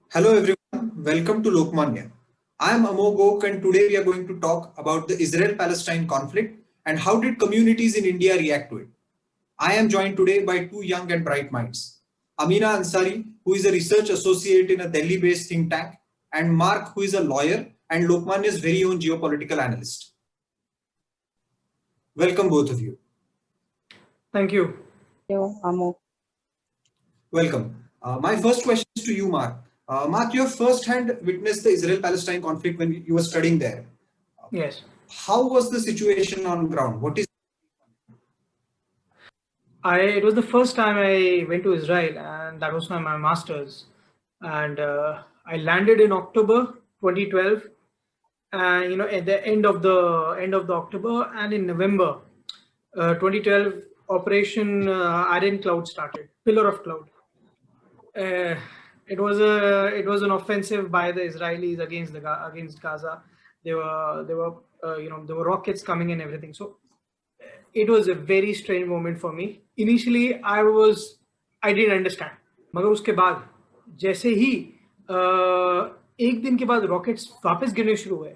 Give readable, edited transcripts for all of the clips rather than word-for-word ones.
Hello everyone, welcome to Lokmanya. I am Amog Oak and today we are going to talk about the Israel-Palestine conflict and how did communities in India react to it. I am joined today by two young and bright minds. Amina Ansari, who is a research associate in a Delhi-based think tank, and Mark, who is a lawyer and Lokmanya's very own geopolitical analyst. Welcome both of you. Thank you. Amo. Welcome. My first question is to you, Mark. Mark, you have first-hand witnessed the Israel-Palestine conflict when you were studying there. Yes. How was the situation on ground? What is It was the first time I went to Israel, and that was my master's. And I landed in October 2012. At the end of the October, and in November 2012, Operation Iron Cloud started. Pillar of Cloud. It was an offensive by the Israelis against Gaza. There were rockets coming and everything. So it was a very strange moment for me. Initially, I didn't understand. मगर उसके बाद जैसे ही एक दिन के बाद rockets वापस गिरने शुरू हुए,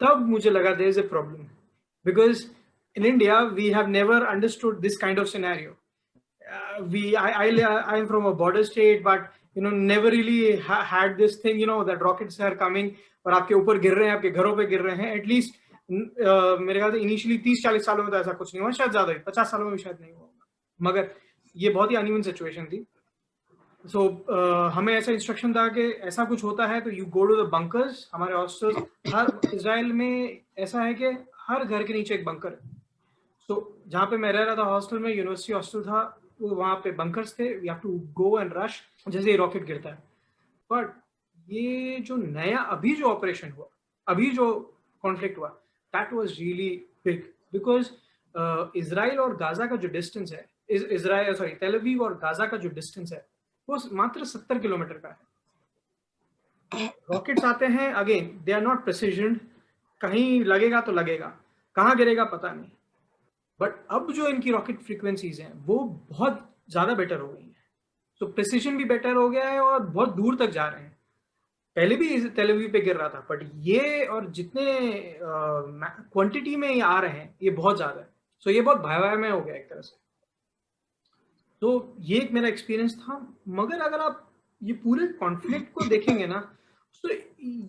तब मुझे लगा there is a problem, because in India we have never understood this kind of scenario. I am from a border state, but never really had this thing, that rockets are coming और आपके ऊपर गिर रहे हैं, आपके घरों पे गिर रहे हैं. At least मेरे ख्याल से इनिशियली 30-40 सालों में तो ऐसा कुछ नहीं हुआ, शायद ज्यादा ही 50 सालों में भी शायद नहीं हुआ, मगर ये बहुत ही अनइवन सिचुएशन थी. सो हमें ऐसा इंस्ट्रक्शन था कि ऐसा कुछ होता है तो you go to the bunkers. हमारे हॉस्टल्स, हर इजराइल में ऐसा है कि हर घर के नीचे एक बंकर है. तो जहाँ पे मैं रह रहा था हॉस्टल में, यूनिवर्सिटी हॉस्टल था, तो वहाँ पे बंकर्स थे. We have to go and rush जैसे ही रॉकेट गिरता है. बट ये जो नया अभी जो ऑपरेशन हुआ, अभी जो कॉन्फ्लिक्ट हुआ, that was really big, because Israel और गाजा का जो डिस्टेंस है, तेल अवीव और गाजा का जो डिस्टेंस है वो मात्र 70 किलोमीटर का है. रॉकेट्स आते हैं, again they are not precision. कहीं लगेगा तो लगेगा, कहाँ गिरेगा पता नहीं. बट अब जो इनकी रॉकेट फ्रीक्वेंसीज हैं वो बहुत ज्यादा बेटर हो गई हैं. तो प्रिसिजन भी बेटर हो गया है और बहुत दूर तक जा रहे हैं. पहले भी तेल अवीव पे गिर रहा था, बट ये और जितने क्वांटिटी में ये आ रहे हैं ये बहुत ज्यादा है. सो ये बहुत भयावह हो गया एक तरह से. तो ये एक मेरा एक्सपीरियंस था. मगर अगर आप ये पूरे कॉन्फ्लिक्ट को देखेंगे ना, तो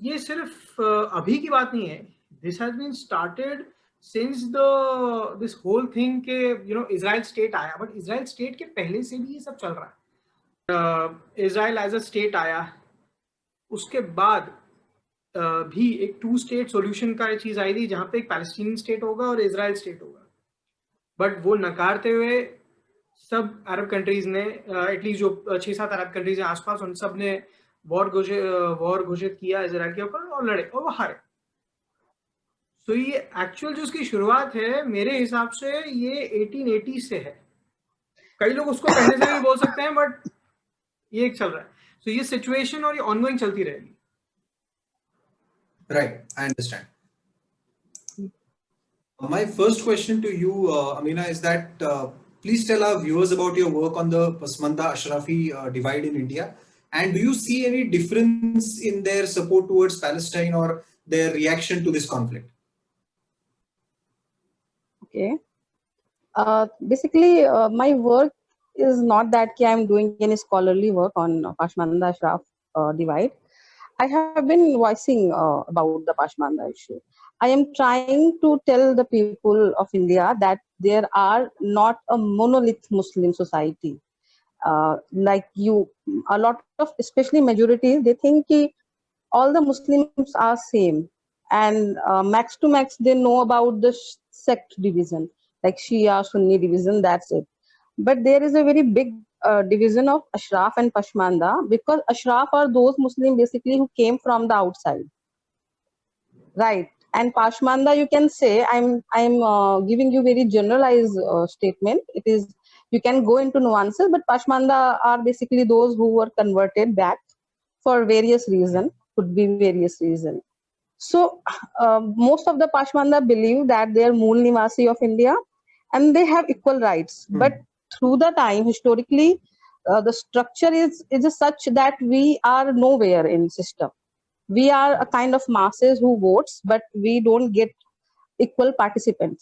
ये सिर्फ अभी की बात नहीं है. This has been started since this whole thing के इजराइल स्टेट आया. बट इजराइल स्टेट के पहले से भी ये सब चल रहा है. इजराइल एज अ स्टेट आया, उसके बाद भी एक 2 स्टेट सॉल्यूशन का एक चीज आई थी, जहां पे एक पैलेस्टीनियन स्टेट होगा और इजराइल स्टेट होगा. बट वो नकारते हुए सब अरब कंट्रीज ने, एटलीस्ट जो 6-7 अरब कंट्रीज हैं आसपास, उन सब ने वॉर घोषित किया इजराइल के ऊपर और लड़े और वो हारे. तो ये एक्चुअल जो उसकी शुरुआत है मेरे हिसाब से ये 1880 से है. कई लोग उसको पहले से भी बोल सकते हैं, बट ये एक चल रहा है. तो ये सिचुएशन और ये ऑनगोइंग चलती रहेगी. right? I understand. My first question to you, Amina, is that please tell our viewers about your work on the Pasmanda Ashrafi divide in India, and do you see any difference in their support towards Palestine or their reaction to this conflict? Okay. Basically, my work is not that I'm doing any scholarly work on Pashmanda Ashraf divide. I have been voicing about the Pashmanda issue. I am trying to tell the people of India that there are not a monolith Muslim society. Like you, a lot of, especially majorities, they think all the Muslims are same, and max to max they know about the sect division, like Shia, Sunni division, that's it. But there is a very big division of Ashraf and Pashmanda, because Ashraf are those Muslims basically who came from the outside, right? And Pashmanda, you can say, I'm giving you very generalized statement. It is, you can go into nuances, but Pashmanda are basically those who were converted back for various reasons, could be various reasons. So most of the Pashmanda believe that they are Mool Nivasi of India and they have equal rights. But through the time, historically, the structure is such that we are nowhere in system. We are a kind of masses who votes, but we don't get equal participation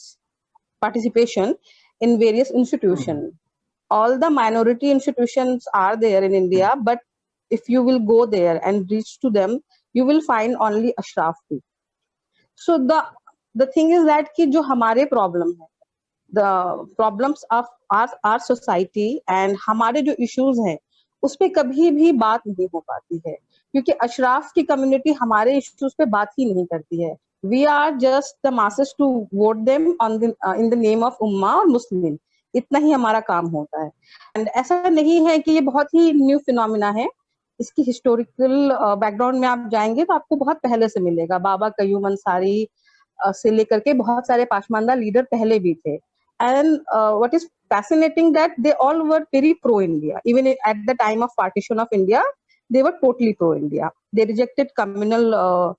in various institutions. All the minority institutions are there in India, but if you will go there and reach to them, you will find only Ashraf people. So the thing is that कि जो हमारे problem है, the problems of our society and हमारे जो issues हैं, उस पे कभी भी बात नहीं हो पाती है, क्योंकि अशराफ की community हमारे issues पे बात ही नहीं करती है. We are just the masses to vote them on the in the name of उम्मा और मुस्लिम. इतना ही हमारा काम होता है. एंड ऐसा नहीं है कि ये बहुत ही न्यू फिनोमिना है. इसकी हिस्टोरिकल बैकग्राउंड में आप जाएंगे तो आपको बहुत पहले से मिलेगा. बाबा कयूम अंसारी से लेकर के बहुत सारे पाशमानदा लीडर पहले भी थे. And what is fascinating that they all were very pro India. Even at the time of partition of India, they were totally pro India. They rejected communal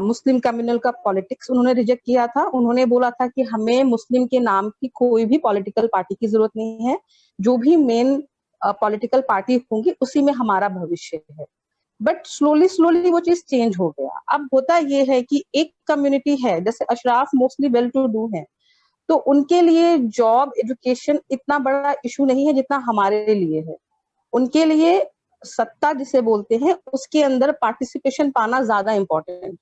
Muslim communal का पॉलिटिक्स उन्होंने reject किया था. उन्होंने बोला था कि हमें मुस्लिम के नाम की कोई भी पॉलिटिकल पार्टी की जरूरत नहीं है. जो भी मेन पॉलिटिकल पार्टी होंगी उसी में हमारा भविष्य है. बट स्लोली वो चीज चेंज हो गया. अब होता ये है कि एक कम्युनिटी है, जैसे Ashraf mostly well to do है, तो उनके लिए जॉब एजुकेशन इतना बड़ा इशू नहीं है जितना हमारे लिए है. उनके लिए सत्ता जिसे बोलते हैं उसके अंदर पार्टिसिपेशन पाना ज्यादा इम्पोर्टेंट.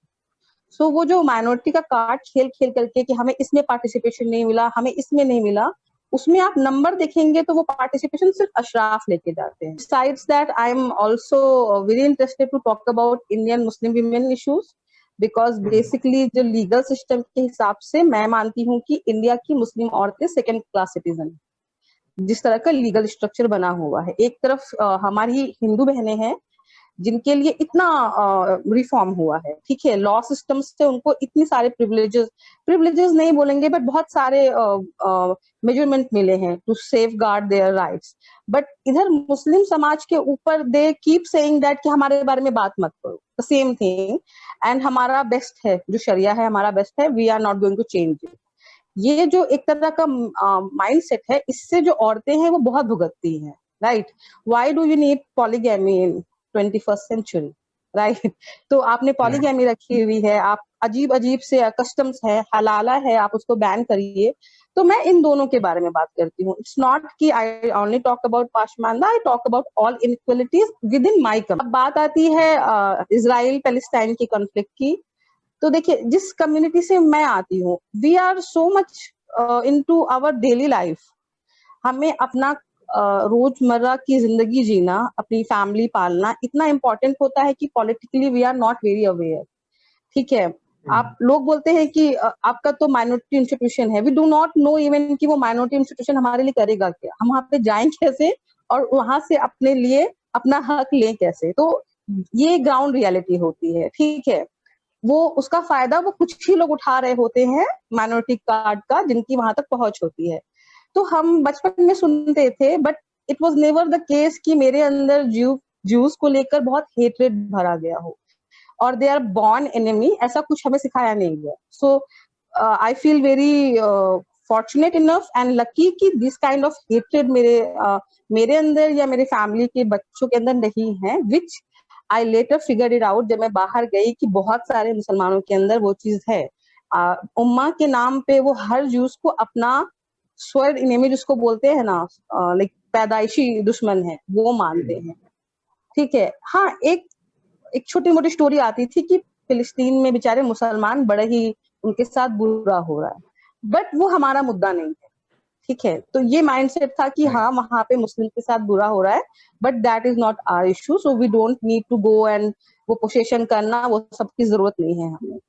सो वो जो माइनॉरिटी का कार्ड खेल खेल करके कि हमें इसमें पार्टिसिपेशन नहीं मिला, हमें इसमें नहीं मिला, उसमें आप नंबर देखेंगे तो वो पार्टिसिपेशन सिर्फ अशराफ लेके जाते हैं. Besides that, I am also very interested to talk about Indian Muslim women issues because basically जो लीगल सिस्टम के हिसाब से मैं मानती हूँ कि इंडिया की मुस्लिम औरतें सेकेंड क्लास सिटीजन. जिस तरह का लीगल स्ट्रक्चर बना हुआ है, एक तरफ हमारी हिंदू बहनें हैं जिनके लिए इतना रिफॉर्म हुआ है, ठीक है, लॉ सिस्टम से उनको इतनी सारे प्रिविलेजेस नहीं बोलेंगे बट बहुत सारे मेजरमेंट मिले हैं to safeguard their rights. But इधर मुस्लिम समाज के ऊपर दे कीप सेइंग दैट कि हमारे बारे में बात मत करो. The same thing. एंड हमारा बेस्ट है, जो शरिया है हमारा बेस्ट है, we are not going to change it. ये जो एक तरह का माइंडसेट है, इससे जो औरतें हैं वो बहुत भुगतती हैं. Right. Why do you need polygamy in 21st century? Right. तो आपने पॉलीगैमी रखी हुई है, आप अजीब से कस्टम्स है, हलाला है, आप उसको बैन करिए. तो मैं इन दोनों के बारे में बात करती हूँ. इट्स नॉट कि I only talk about Pasmanda, I talk about all inequalities within my community. अब बात आती है इजराइल पैलेस्टाइन की कॉन्फ्लिक्ट की. तो देखिए, जिस कम्युनिटी से मैं आती हूँ, we are so much into our daily life. हमें अपना रोजमर्रा की जिंदगी जीना, अपनी फैमिली पालना इतना इम्पोर्टेंट होता है कि politically we are not very aware. ठीक है. आप लोग बोलते हैं कि आपका तो माइनॉरिटी इंस्टीट्यूशन है. We do not know even कि वो माइनॉरिटी इंस्टीट्यूशन हमारे लिए करेगा क्या, हम वहां पे जाएं कैसे और वहां से अपने लिए अपना हक लें कैसे. तो ये ग्राउंड रियलिटी होती है. ठीक है. वो उसका फायदा वो कुछ ही लोग उठा रहे होते हैं माइनॉरिटी कार्ड का, जिनकी वहां तक पहुंच होती है. तो हम बचपन में सुनते थे, but it was never the case कि मेरे अंदर ज्यूज को लेकर बहुत हेट्रेड भरा गया हो और दे आर बॉर्न एनिमी. ऐसा कुछ हमें सिखाया नहीं गया. So I feel very fortunate enough and lucky कि दिस काइंड ऑफ हेट्रेड मेरे अंदर या मेरे फैमिली के बच्चों के अंदर नहीं है, विच आई लेटर फिगर इट आउट जब मैं बाहर गई कि बहुत सारे मुसलमानों के अंदर वो चीज है. उम्मा के नाम पे वो हर ज्यूज को अपना स्वर्ड इनेमी जिसको बोलते हैं ना, लाइक पैदाइशी दुश्मन है, वो मानते हैं. ठीक है. हाँ, एक छोटी मोटी स्टोरी आती थी कि फिलिस्तीन में बेचारे मुसलमान बड़े ही उनके साथ बुरा हो रहा है, बट वो हमारा मुद्दा नहीं है. ठीक है. तो ये माइंडसेट था कि हाँ, वहां पे मुस्लिम के साथ बुरा हो रहा है, but that is not our issue. So we don't need to go and वो पोसेशन करना, वो सब की जरूरत नहीं है हमें.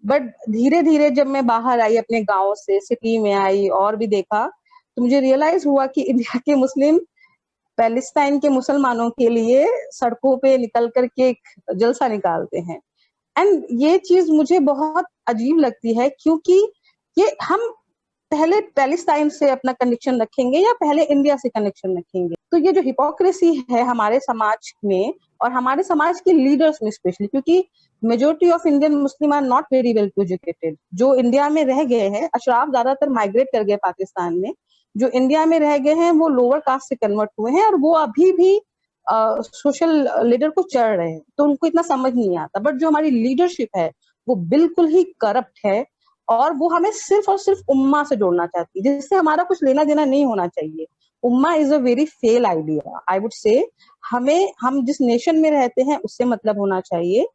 बट धीरे धीरे जब मैं बाहर आई, अपने गांव से सिटी में आई और भी देखा, तो मुझे रियलाइज हुआ कि इंडिया के मुस्लिम पैलेस्टाइन के मुसलमानों के लिए सड़कों पे निकल करके एक जलसा निकालते हैं. एंड ये चीज मुझे बहुत अजीब लगती है, क्योंकि ये हम पहले पैलेस्टाइन से अपना कनेक्शन रखेंगे या पहले इंडिया से कनेक्शन रखेंगे. तो ये जो हिपोक्रेसी है हमारे समाज में और हमारे समाज के लीडर्स में स्पेशली, क्योंकि majority of Indian Muslim are not very well educated. जो इंडिया में रह गए हैं, अशराफ ज्यादातर माइग्रेट कर गए पाकिस्तान में, जो इंडिया में रह गए हैं वो लोअर कास्ट से कन्वर्ट हुए हैं और वो अभी भी सोशल लीडर को चढ़ रहे हैं, तो उनको इतना समझ नहीं आता। बट जो हमारी लीडरशिप है वो बिल्कुल ही करप्ट है और वो हमें सिर्फ और सिर्फ उम्मा से जोड़ना चाहती है, जिससे हमारा कुछ लेना देना नहीं होना चाहिए। उम्मा is a very fail idea, I would say. हम जिस नेशन में रहते हैं उससे मतलब होना चाहिए।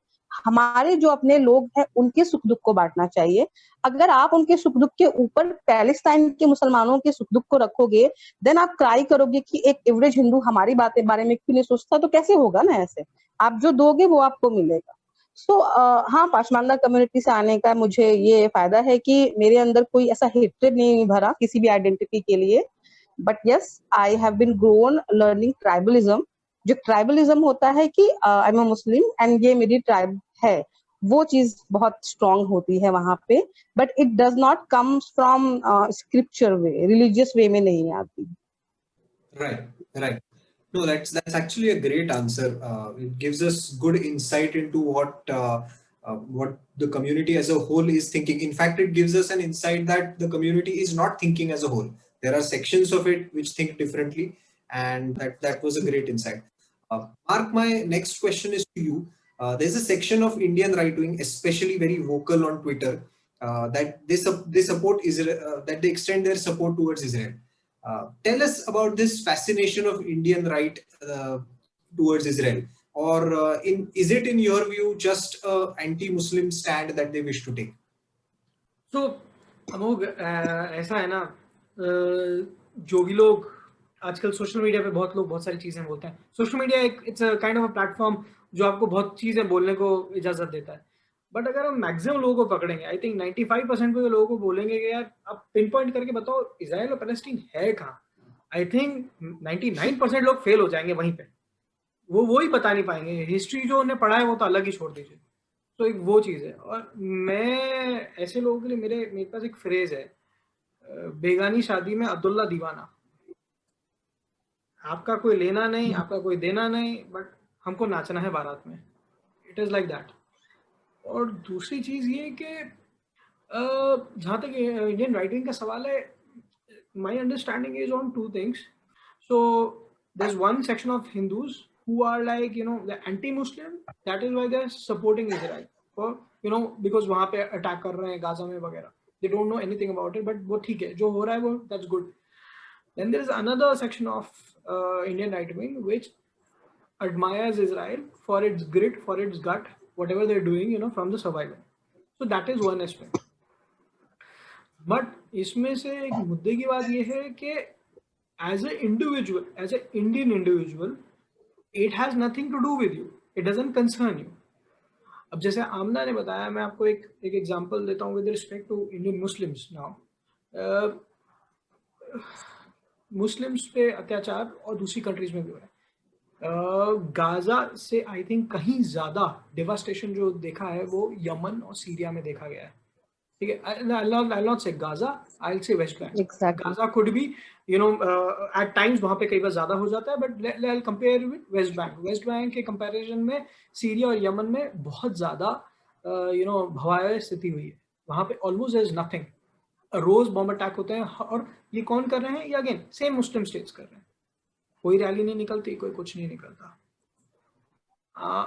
हमारे जो अपने लोग हैं उनके सुख दुख को बांटना चाहिए। अगर आप उनके सुख दुख के ऊपर पैलेस्टाइन के मुसलमानों के सुख दुख को रखोगे, देन आप क्राई करोगे कि एक एवरेज हिंदू हमारी बातें बारे में क्यों नहीं सोचता, तो कैसे होगा ना ऐसे। आप जो दोगे वो आपको मिलेगा। सो हाँ, पाशमानदा कम्युनिटी से आने का मुझे ये फायदा है कि मेरे अंदर कोई ऐसा हेट्रेड नहीं भरा किसी भी आइडेंटिटी के लिए। But yes, I have been grown learning tribalism. जो ट्राइबलिज्म होता है कि I am a Muslim and ये मेरी ट्राइब है, वो चीज बहुत स्ट्रांग होती है वहां पे। But it does not comes from scripture way, religious way में नहीं आती। Right, right. No, that's actually a great answer. It gives us good insight into what the community as a whole is thinking. In fact, it gives us an insight that the community is not thinking as a whole. There are sections of it which think differently, and that was a great insight. Mark, my next question is to you. There's a section of Indian right wing, especially very vocal on Twitter, that they support Israel, that they extend their support towards Israel. Tell us about this fascination of Indian right towards Israel, or is it in your view just a anti-Muslim stand that they wish to take? तो अमोघ, ऐसा है ना, जो भी लोग आजकल social media पे बहुत लोग बहुत सारी चीजें बोलते हैं। सोशल मीडिया एक it's a kind of a platform जो आपको बहुत चीजें बोलने को इजाजत देता है। बट अगर हम मैक्सिमम लोगों को पकड़ेंगे, आई थिंक 95% पे लोगों को बोलेंगे कि यार आप पिन पॉइंट करके बताओ इजराइल और पैलेस्टीन है कहाँ। आई थिंक 99% लोग फेल हो जाएंगे वहीं पे, वो ही बता नहीं पाएंगे। हिस्ट्री जो उन्हें पढ़ा है वो तो अलग ही छोड़ दीजिए। तो एक वो चीज़ है। और मैं ऐसे लोगों के लिए मेरे पास एक फ्रेज है, बेगानी शादी में अब्दुल्ला दीवाना। आपका कोई लेना नहीं, आपका कोई देना नहीं, बट हमको नाचना है बारात में। It is like that. और दूसरी चीज़ ये कि जहाँ तक इंडियन राइटिंग का सवाल है, my understanding is on two things. So there's one section of Hindus who are like, the anti-Muslim. That is why they're supporting Israel for, because वहाँ पे अटैक कर रहे हैं गाजा में वगैरह। They don't know anything about it, but वो ठीक है, जो हो रहा है वो that's good. Then there is another section of Indian right wing which admires Israel for its grit, for its gut, whatever they're doing, from the survival. So that is one aspect. But इसमें से एक मुद्दे की बात ये है कि as an individual, as an Indian individual, it has nothing to do with you. It doesn't concern you. अब जैसे आमना ने बताया, मैं आपको एक एग्जांपल देता हूँ with respect to Indian Muslims now. Muslims पे अत्याचार और दूसरी कंट्रीज में भी हो रहा है। गाजा से आई थिंक कहीं ज्यादा डेवास्टेशन जो देखा है वो यमन और सीरिया में देखा गया है। ठीक है, I'll not say Gaza, I'll say West Bank. Exactly. Gaza could be, at times वहाँ पे कई बार ज्यादा हो जाता है, but I'll compare with West Bank. West Bank के comparison में सीरिया और यमन में बहुत ज्यादा भयावह स्थिति हुई है। वहाँ पे almost there is nothing. रोज बॉम्ब अटैक होते हैं, और ये कौन कर रहे हैं? ये अगेन सेम मुस्लिम स्टेट्स कर रहे हैं। कोई रैली नहीं निकलती, कोई कुछ नहीं निकलता।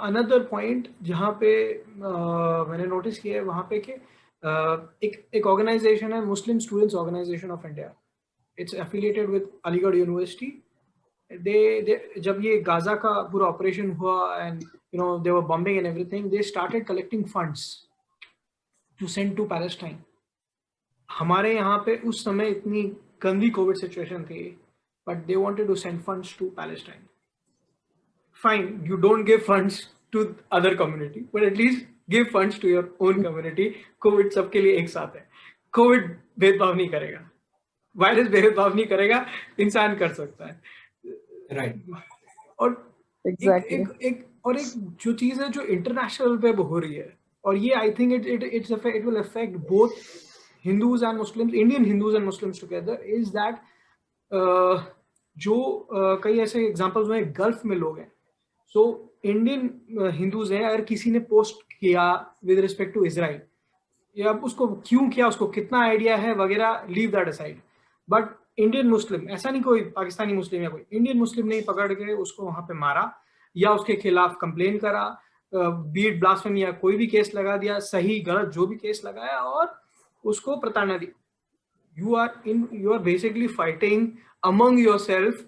अनदर पॉइंट जहाँ पे मैंने नोटिस किया है वहाँ पे कि एक ऑर्गेनाइजेशन है, Muslim students organisation of India. It's affiliated with Aligarh university. They जब ये गाजा का पूरा ऑपरेशन हुआ and they were bombing and everything, they started collecting funds to send to Palestine. हमारे यहाँ पे उस समय इतनी गंदी कोविड सिचुएशन थी, but they wanted to send funds to Palestine. Fine, you don't give funds to other community, but at least give funds to your own community. Covid सबके लिए एक साथ है। कोविड भेदभाव नहीं करेगा, वायरस भेदभाव नहीं करेगा, इंसान कर सकता है। राइट। और Exactly. एक जो चीज है जो इंटरनेशनल पे हो रही है, और ये I think it will affect both Hindus and Muslims, Indian Hindus and Muslims together, is that जो कई ऐसे एग्जांपल्स हुए गल्फ में लोग हैं। सो इंडियन हिंदूज हैं, अगर किसी ने पोस्ट किया विद रिस्पेक्ट टू इजराइल, या उसको क्यों किया, उसको कितना आइडिया है वगैरह, leave that aside, but Indian Muslim, ऐसा नहीं कोई पाकिस्तानी मुस्लिम या कोई इंडियन मुस्लिम ने पकड़ के उसको वहां पे मारा या उसके खिलाफ कंप्लेन करा, बीट ब्लास्फेमी या कोई भी केस लगा दिया, सही गलत जो भी केस लगाया और उसको प्रताड़ना दी, you are basically fighting among yourself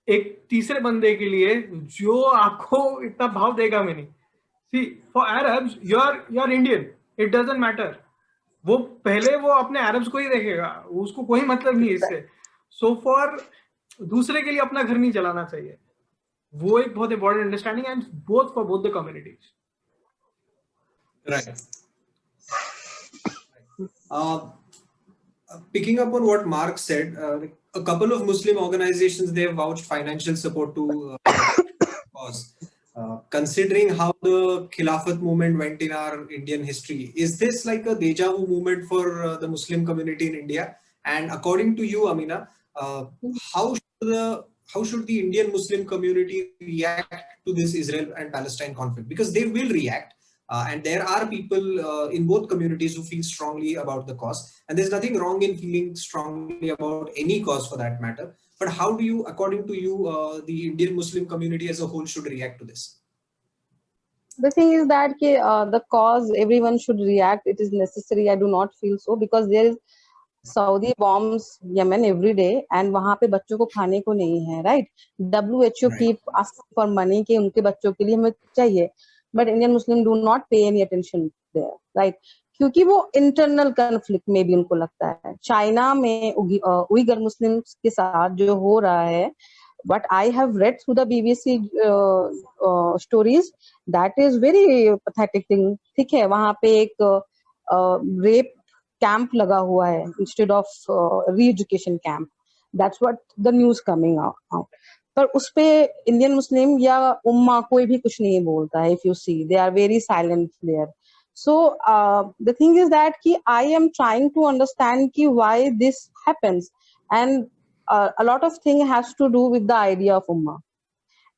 एक तीसरे बंदे के लिए जो आपको इतना भाव देगा भी नहीं। See for Arabs you are Indian, it doesn't matter, वो पहले वो अपने अरब्स को ही देखेगा, उसको कोई मतलब नहीं इससे। सो फॉर दूसरे के लिए अपना घर नहीं चलाना चाहिए, वो एक बहुत important understanding and both for both the communities. Right. Picking up on what Mark said, a couple of Muslim organizations, they have vouched financial support to cause. Considering how the Khilafat movement went in our Indian history, is this like a deja vu movement for the Muslim community in India? And according to you, Amina, how should the Indian Muslim community react to this Israel and Palestine conflict? Because they will react. And there are people in both communities who feel strongly about the cause, and there's nothing wrong in feeling strongly about any cause for that matter. But how do you, according to you, the Indian Muslim community as a whole should react to this? The thing is that the cause, everyone should react. It is necessary. I do not feel so, because there is Saudi bombs Yemen every day, and वहाँ पे बच्चों को खाने को नहीं है, right? WHO Right. keep asking for money कि उनके बच्चों के लिए हमें चाहिए, but Indian Muslim do not pay any attention there, right? क्योंकि वो इंटरनल कन्फ्लिक्ट में भी उनको लगता है। चाइना में उइगर मुस्लिम्स के साथ जो हो रहा है, what I have read through the BBC stories, that is very pathetic thing. ठीक है, वहाँ पे एक रेप कैंप लगा हुआ है instead of re-education camp. That's what the news coming out. पर उस पे इंडियन मुस्लिम या उम्मा कोई भी कुछ नहीं बोलता है. If you see, they are very silent there. So the thing is that कि I am trying to understand कि why this happens, and a lot of thing has to do with the idea of ummah.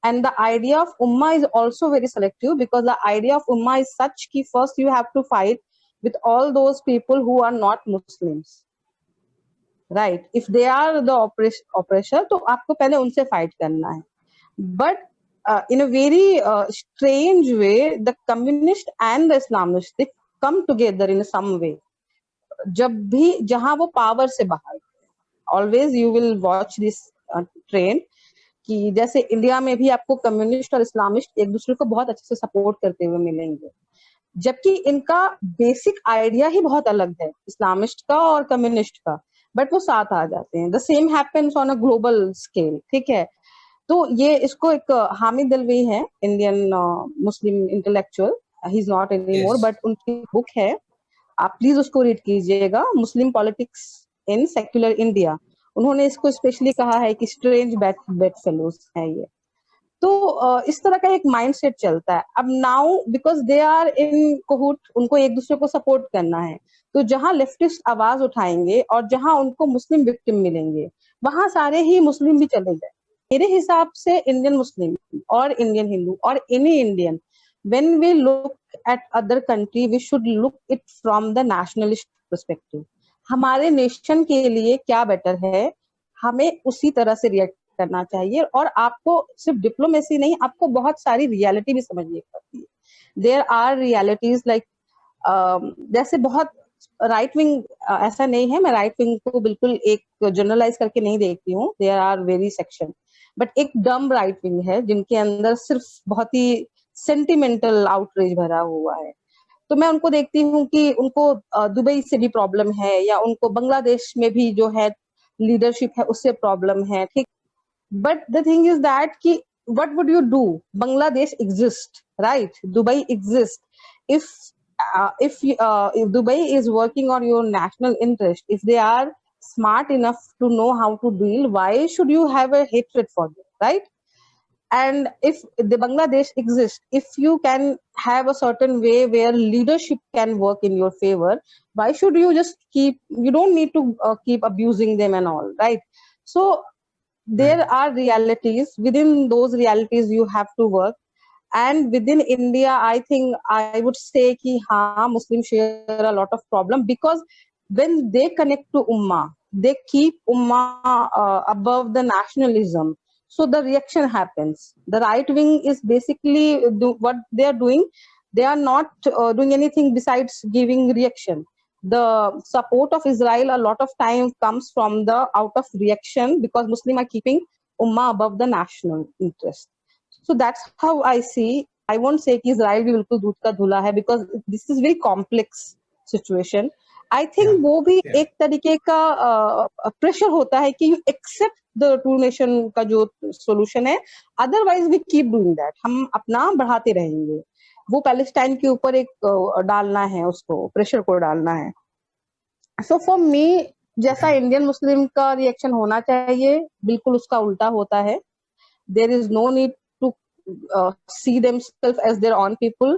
And the idea of ummah is also very selective, because the idea of ummah is such कि first you have to fight with all those people who are not Muslims. Right? If they are the oppressor, तो आपको पहले उनसे fight करना है. But in a very strange way, the communist and the Islamists, they come together in some way. जब भी जहाँ वो power से बाहर, always you will watch this trend कि जैसे इंडिया में भी आपको कम्युनिस्ट और इस्लामिस्ट एक दूसरे को बहुत अच्छे से सपोर्ट करते हुए मिलेंगे, जबकि इनका बेसिक आइडिया ही बहुत अलग है इस्लामिस्ट का और कम्युनिस्ट का, बट वो साथ आ जाते हैं. The same happens on a global scale. ठीक है, तो ये इसको एक हामिद अलवी है, Indian Muslim intellectual, he is not anymore, but उनकी बुक है, आप प्लीज उसको रीड कीजिएगा, मुस्लिम पॉलिटिक्स इन सेक्युलर इंडिया. उन्होंने इसको स्पेशली कहा है कि स्ट्रेंज बेड फेलोज है ये. तो इस तरह का एक माइंडसेट चलता है. अब now because they are in cohort, उनको एक दूसरे को सपोर्ट करना है, तो जहां लेफ्टिस्ट आवाज उठाएंगे और जहां उनको मुस्लिम विक्टिम मिलेंगे, वहां सारे ही मुस्लिम भी चले गए. मेरे हिसाब से इंडियन मुस्लिम और इंडियन हिंदू और any Indian, when we look at other country, we should look it from the nationalist perspective. हमारे नेशन के लिए क्या बेटर है, हमें उसी तरह से रिएक्ट करना चाहिए. और आपको सिर्फ डिप्लोमेसी नहीं, आपको बहुत सारी रियलिटी भी समझनी पड़ती है. देयर आर रियलिटीज लाइक, जैसे बहुत राइट विंग, ऐसा नहीं है, मैं राइट विंग को बिल्कुल एक जनरलाइज करके नहीं देखती हूँ, there are very section, but एक डम राइट विंग है जिनके अंदर सिर्फ बहुत ही सेंटिमेंटल आउटरीच भरा हुआ है. तो मैं उनको देखती हूँ कि उनको दुबई से भी प्रॉब्लम है, या उनको बांग्लादेश में भी जो है लीडरशिप है उससे प्रॉब्लम है. ठीक, but the thing is that कि what would you do, Bangladesh exist, right, Dubai exist. if Dubai is working on your national interest, if they are smart enough to know how to deal, why should you have a hatred for them, right? And if the Bangladesh exists, if you can have a certain way where leadership can work in your favor, why should you just you don't need to keep abusing them and all, right? So there are realities, within those realities you have to work. And within India, I think I would say कि हाँ, Muslims share a lot of problem, because when they connect to Ummah, they keep Ummah above the nationalism. So the reaction happens. The right wing is basically what they are doing. They are not doing anything besides giving reaction. The support of Israel a lot of time comes from the out of reaction because Muslims are keeping Ummah above the national interest. So that's how I see. I won't say कि Israel भी बिल्कुल दूध का धुला है because this is very complex situation. I think Yeah. वो भी Yeah. एक तरीके का प्रेशर होता है कि you accept the two nation का जो solution है, otherwise we keep doing that. हम अपना बढ़ाते रहेंगे. वो पैलेस्टाइन के ऊपर एक डालना है, उसको प्रेशर को डालना है. So for me, जैसा इंडियन मुस्लिम का रिएक्शन होना चाहिए, बिल्कुल उसका उल्टा होता है. There is no need to see themselves as their own people.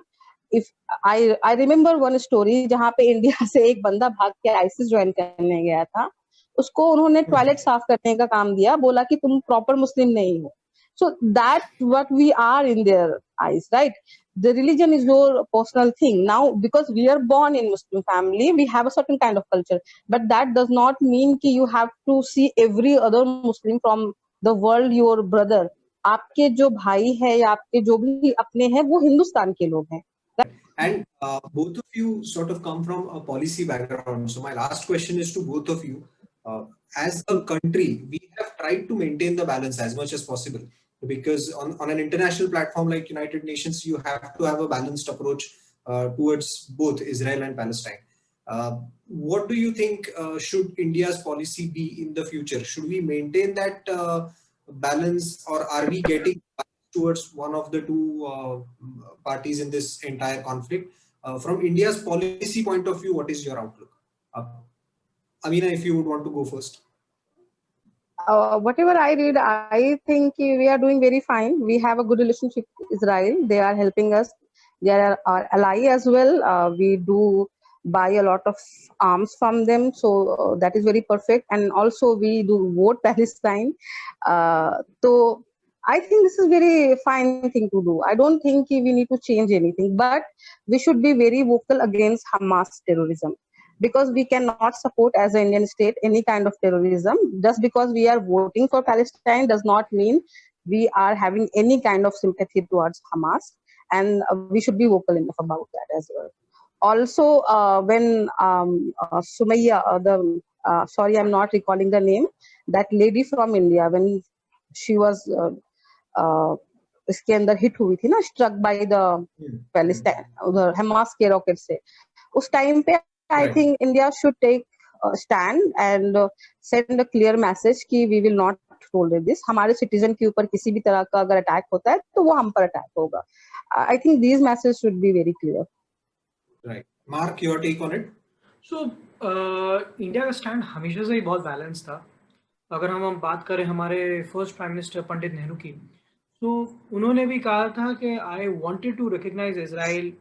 If I remember one story जहाँ पे इंडिया से एक बंदा भाग के आईसिस ज्वाइन करने गया था, उसको उन्होंने टॉयलेट साफ करने का काम दिया, बोला कि तुम प्रॉपर मुस्लिम नहीं हो. So that what we are in their eyes, right? The religion is your personal thing. Now, because we are born in Muslim family, we have a certain kind of culture, but that does not mean कि you have to see every other Muslim from the world your brother. आपके जो भाई है या आपके जो भी अपने हैं वो हिंदुस्तान के लोग हैं. And both of you sort of come from a policy background. So my last question is to both of you. As a country, we have tried to maintain the balance as much as possible because on an international platform like United Nations, you have to have a balanced approach towards both Israel and Palestine. What do you think should India's policy be in the future? Should we maintain that balance, or are we getting towards one of the two parties in this entire conflict? From India's policy point of view, what is your outlook? Amina, if you would want to go first. Whatever I read, I think we are doing very fine. We have a good relationship with Israel. They are helping us. They are our ally as well. We do buy a lot of arms from them. So that is very perfect. And also we do vote Palestine. So I think this is very fine thing to do. I don't think we need to change anything, but we should be very vocal against Hamas terrorism, because we cannot support as an Indian state any kind of terrorism. Just because we are voting for Palestine does not mean we are having any kind of sympathy towards Hamas, and we should be vocal enough about that as well. Also, when Sumaya, sorry, I'm not recalling the name, that lady from India, when she was इसके अंदर hit हुई थी ना, struck by the Palestine उधर Hamas के rocket से, उस time पे I think India should take a stand and send a clear message कि we will not tolerate this. हमारे citizen के ऊपर किसी भी तरह का अगर attack होता है तो वो हम पर attack होगा. I think these messages should be very clear. Right. Mark, your take on it? So India का स्टैंड हमेशा से ही बहुत बैलेंस था. अगर हम बात करें हमारे first prime minister Pandit Nehru की, तो उन्होंने भी कहा था कि I wanted to recognise Israel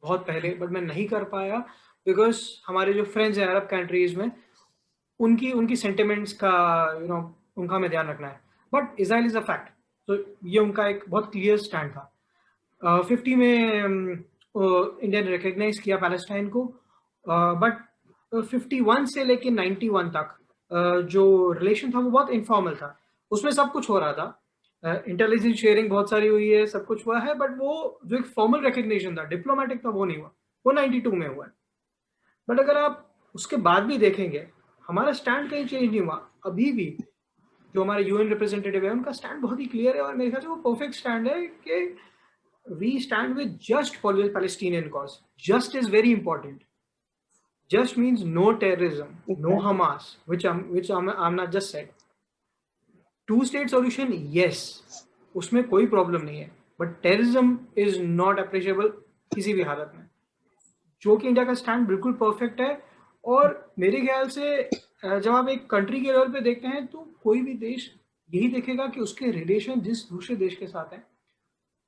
बहुत पहले, बट मैं नहीं कर पाया बिकॉज हमारे जो फ्रेंड्स हैं अरब कंट्रीज में, उनकी सेंटिमेंट्स का उनका हमें ध्यान रखना है. But Israel is a fact, तो ये उनका एक बहुत क्लियर स्टैंड था. 50 में इंडिया ने रिकग्नाइज किया पैलेस्टाइन को, बट 51 से लेके 91 तक जो रिलेशन था वो बहुत इनफॉर्मल था. उसमें सब कुछ हो रहा था, इंटेलिजेंस शेयरिंग बहुत सारी हुई है, सब कुछ हुआ है, बट वो जो एक फॉर्मल रिकग्निशन था, डिप्लोमेटिक था, वो नहीं हुआ. वो 92 में हुआ है. बट अगर आप उसके बाद भी देखेंगे, हमारा स्टैंड कहीं चेंज नहीं हुआ. अभी भी जो हमारे यूएन रिप्रेजेंटेटिव है उनका स्टैंड बहुत ही क्लियर है, और मेरे ख्याल से वो परफेक्ट स्टैंड है कि we stand with just for Palestinian cause. Just is very important. Just means no terrorism, no Hamas, which Amna just said. Two-state solution, yes, उसमें कोई प्रॉब्लम नहीं है, but terrorism is not appreciable किसी भी हालत में. जो कि इंडिया का स्टैंड बिल्कुल परफेक्ट है. और मेरे ख्याल से जब आप एक कंट्री के लेवल पे देखते हैं तो कोई भी देश यही देखेगा कि उसके रिलेशन जिस दूसरे देश के साथ है,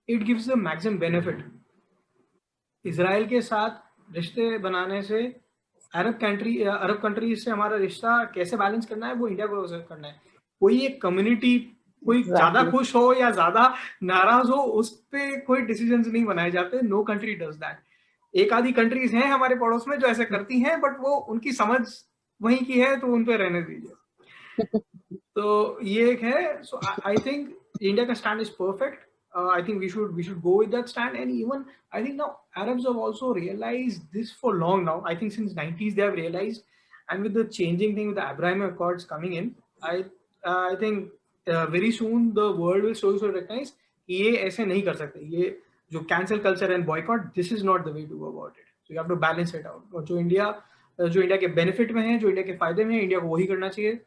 it gives the maximum benefit. Israel के साथ रिश्ते बनाने से अरब कंट्रीज से हमारा रिश्ता कैसे बैलेंस करना है वो इंडिया को करना है. कोई एक कम्युनिटी कोई ज्यादा खुश हो या ज्यादा नाराज हो, उस पे कोई डिसीजंस नहीं बनाए जाते. No country does that. एक आधी कंट्रीज हैं हमारे पड़ोस में जो ऐसे करती हैं, बट वो उनकी समझ वहीं की है तो उन पे रहने दीजिए। तो ये एक है. So I think India का stand is perfect. I think we should go with that stand, and even I think now Arabs have also realized this for long now. I think since 90s they have realized, and with the changing thing with the Abraham Accords coming in, I think very soon the world will slowly recognize कि ये ऐसे नहीं कर सकते. ये जो cancel culture and boycott, this is not the way to go about it. So you have to balance it out. और जो इंडिया के benefit में है, जो इंडिया के फायदे में है, इंडिया को वही करना चाहिए.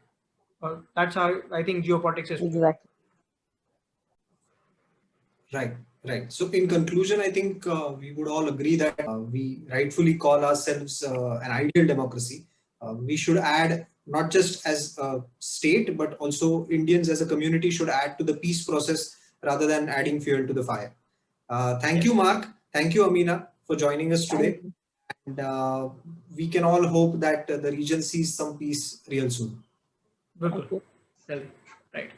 That's how I think geopolitics is. Exactly. Right, right. So in conclusion, I think we would all agree that we rightfully call ourselves an ideal democracy. We should add, not just as a state, but also Indians as a community should add to the peace process rather than adding fuel to the fire. Thank you, Mark. Thank you, Amina, for joining us today. And we can all hope that the region sees some peace real soon. बिल्कुल. Right.